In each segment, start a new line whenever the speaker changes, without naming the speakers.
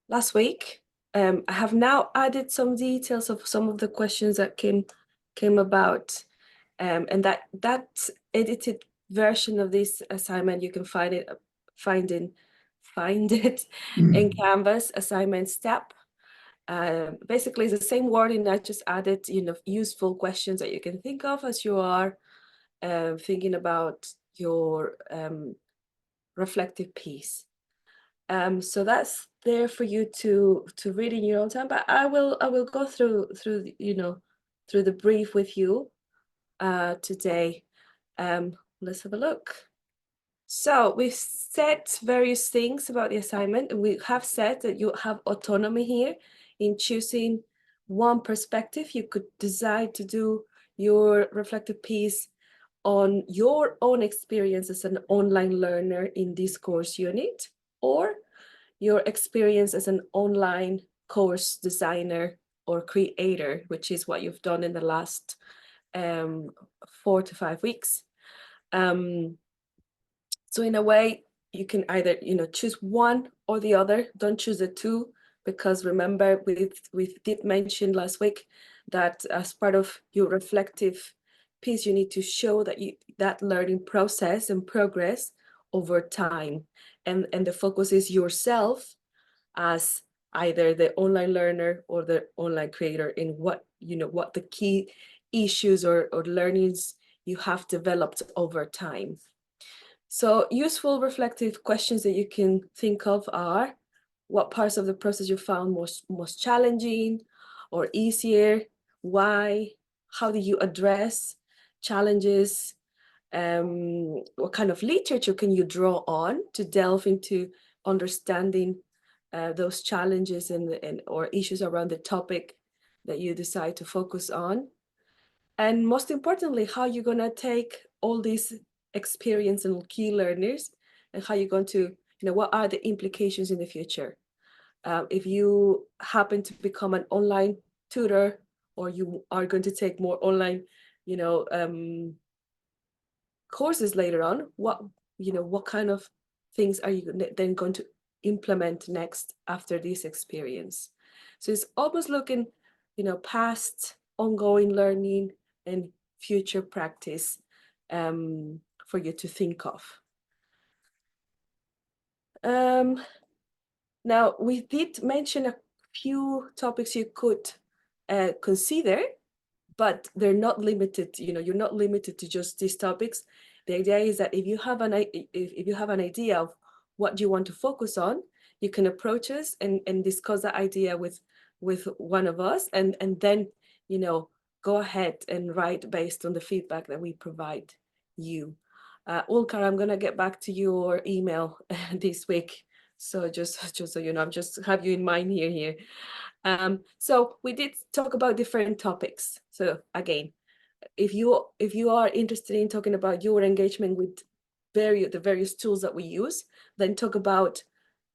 last week. I have now added some details of some of the questions that came about, and that edited version of this assignment you can find in find it in Canvas assignments tab. Basically, it's the same wording. I just added, useful questions that you can think of as you are thinking about your reflective piece. So that's there for you to read in your own time. But I will go through through the brief with you today. Let's have a look. So we've said various things about the assignment, and we have said that you have autonomy here in choosing one perspective. You could decide to do your reflective piece on your own experience as an online learner in this course unit, or your experience as an online course designer or creator, which is what you've done in the last 4 to 5 weeks. So in a way, you can either choose one or the other. Don't choose the two, because remember we did mention last week that as part of your reflective piece, you need to show that that learning process and progress over time, and the focus is yourself as either the online learner or the online creator in what the key issues or learnings you have developed over time. So useful reflective questions that you can think of are: what parts of the process you found most challenging or easier? Why? How did you address challenges? What kind of literature can you draw on to delve into understanding those challenges and or issues around the topic that you decide to focus on? And most importantly, how you're going to take all these experience and key learners, and how you're going to, what are the implications in the future? If you happen to become an online tutor, or you are going to take more online, courses later on, what kind of things are you then going to implement next after this experience? So it's almost looking, past, ongoing learning, and future practice for you to think of. Now, we did mention a few topics you could consider, but they're not limited. You're not limited to just these topics. The idea is that if you have an idea of what you want to focus on, you can approach us and discuss that idea with one of us, and then go ahead and write based on the feedback that we provide you. Ulkar, I'm gonna get back to your email this week. So just so you know, I'm just have you in mind here. So we did talk about different topics. So again, if you are interested in talking about your engagement with the various tools that we use, then talk about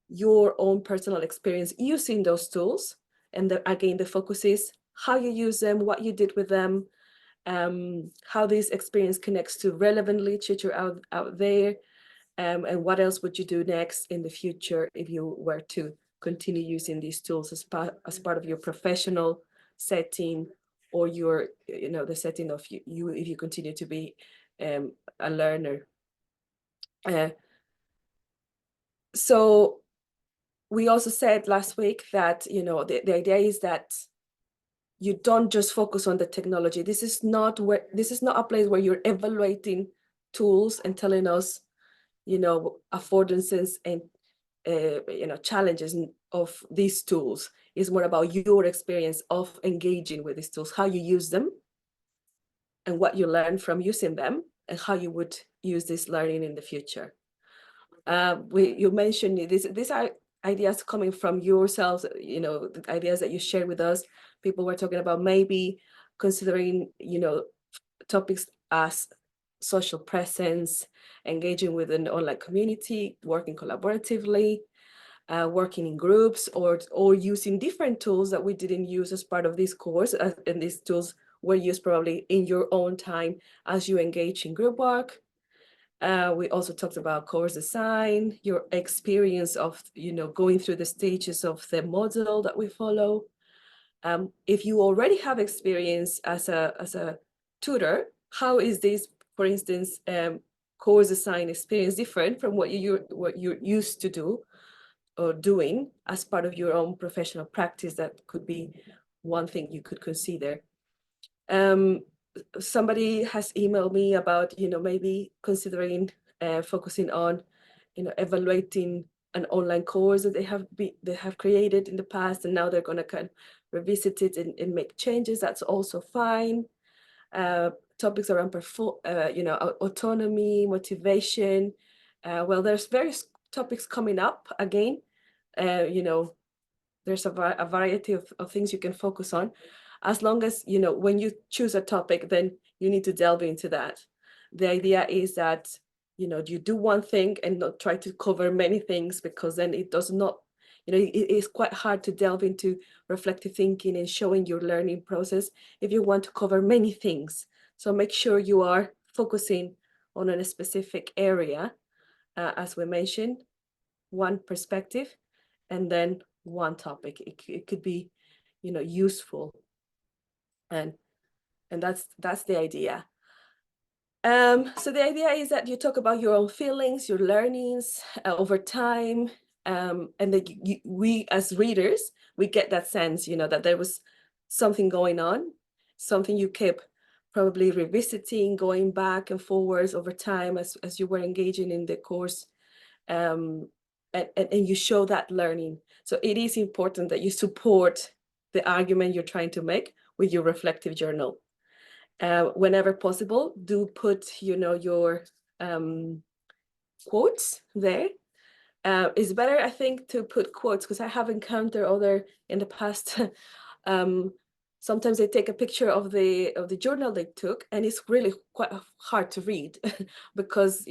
your own personal experience using those tools. And again, the focus is how you use them, what you did with them, how this experience connects to relevant literature out there, and what else would you do next in the future if you were to continue using these tools as part of your professional setting, or your the setting of you if you continue to be a learner. So we also said last week that the idea is that you don't just focus on the technology. This is not a place where you're evaluating tools and telling us affordances and challenges of these tools. Is more about your experience of engaging with these tools, how you use them, and what you learn from using them, and how you would use this learning in the future. You mentioned these are ideas coming from yourselves, the ideas that you shared with us. People were talking about maybe considering, topics as social presence, engaging with an online community, working collaboratively, working in groups, or using different tools that we didn't use as part of this course, and these tools were used probably in your own time as you engage in group work. We also talked about course design, your experience of, going through the stages of the model that we follow. If you already have experience as a tutor, how is this, for instance, course design experience different from what you're used to do or doing as part of your own professional practice? That could be one thing you could consider. Somebody has emailed me about, maybe considering focusing on, evaluating an online course that they have created in the past, and now they're going to kind of revisit it and make changes. That's also fine. Topics around autonomy, motivation. Well, there's various topics coming up again. There's a variety of things you can focus on, as long as, when you choose a topic, then you need to delve into that. The idea is that, you do one thing and not try to cover many things, because then it does not, it is quite hard to delve into reflective thinking and showing your learning process if you want to cover many things. So make sure you are focusing on a specific area, as we mentioned, one perspective, and then one topic. It could be, useful, and that's the idea. So the idea is that you talk about your own feelings, your learnings over time, and that we as readers, we get that sense, that there was something going on, something you kept probably revisiting, going back and forwards over time as you were engaging in the course, and you show that learning. So it is important that you support the argument you're trying to make with your reflective journal. Whenever possible, do put, your quotes there. It's better, I think, to put quotes, because I have encountered other in the past. Sometimes they take a picture of the journal they took, and it's really quite hard to read because,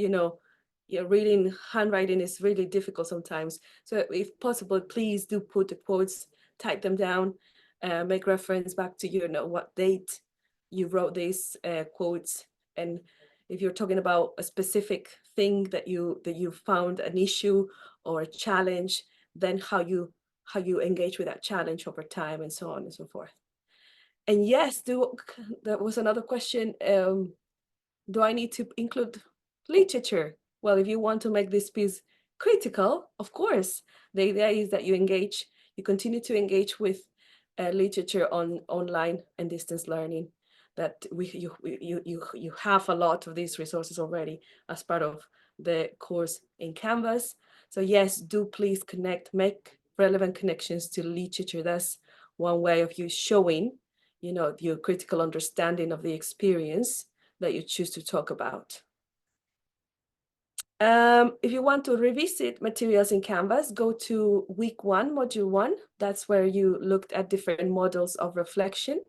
reading handwriting is really difficult sometimes. So if possible, please do put the quotes, type them down, make reference back to, what date you wrote these quotes. And if you're talking about a specific thing that you found an issue or a challenge, then how you engage with that challenge over time, and so on and so forth. And yes, that was another question. Do I need to include literature? Well, if you want to make this piece critical, of course, the idea is that you continue to engage with literature on online and distance learning. That you have a lot of these resources already as part of the course in Canvas. So yes, do please make relevant connections to literature. That's one way of you showing, your critical understanding of the experience that you choose to talk about. If you want to revisit materials in Canvas, go to week 1, module 1. That's where you looked at different models of reflection,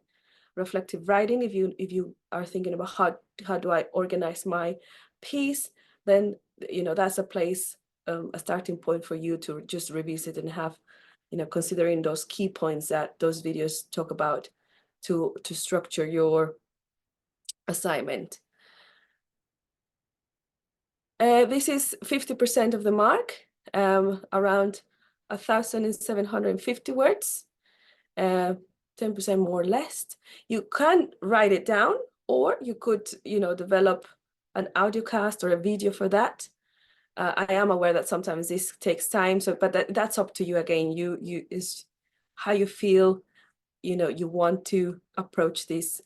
reflective writing. If you are thinking about how do I organize my piece, then that's a place, a starting point for you to just revisit and have, considering those key points that those videos talk about to structure your assignment. This is 50% of the mark, around 1,750 words, 10% more or less. You can write it down, or you could, develop an audio cast or a video for that. I am aware that sometimes this takes time, but that's up to you again. Is how you feel, you want to approach this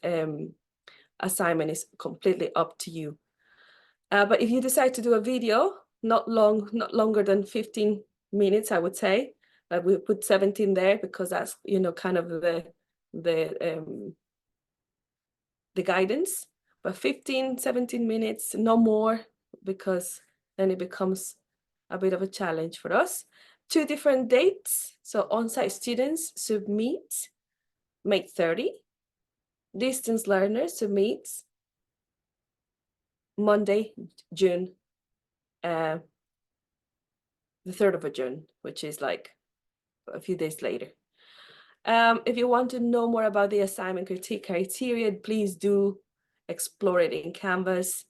assignment is completely up to you. But if you decide to do a video, not longer than 15 minutes, I would say, we put 17 there because that's, kind of the guidance, but 15-17 minutes, no more, because then it becomes a bit of a challenge for us. 2 different dates. So on-site students submit May 30. Distance learners submit Monday, June, the 3rd of June, which is like a few days later. If you want to know more about the assignment critique criteria, please do explore it in Canvas.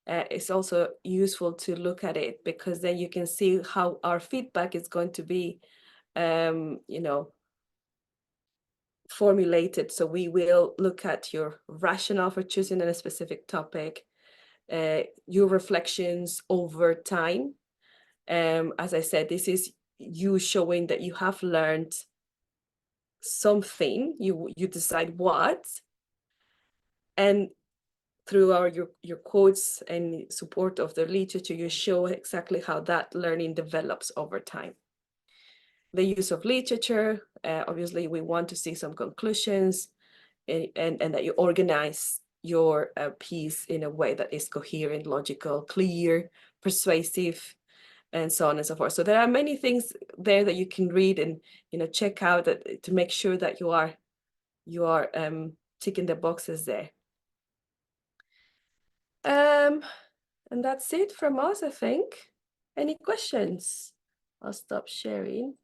it's also useful to look at it, because then you can see how our feedback is going to be, you know, formulated. So we will look at your rationale for choosing a specific topic, your reflections over time. As I said, this is you showing that you have learned something, you decide what, and through your quotes and support of the literature, you show exactly how that learning develops over time. The use of literature, obviously we want to see some conclusions, and that you organize your piece in a way that is coherent, logical, clear, persuasive, and so on and so forth. So there are many things there that you can read and, you know, check out that, to make sure that you are ticking the boxes there. And that's it from us, I think. Any questions? I'll stop sharing.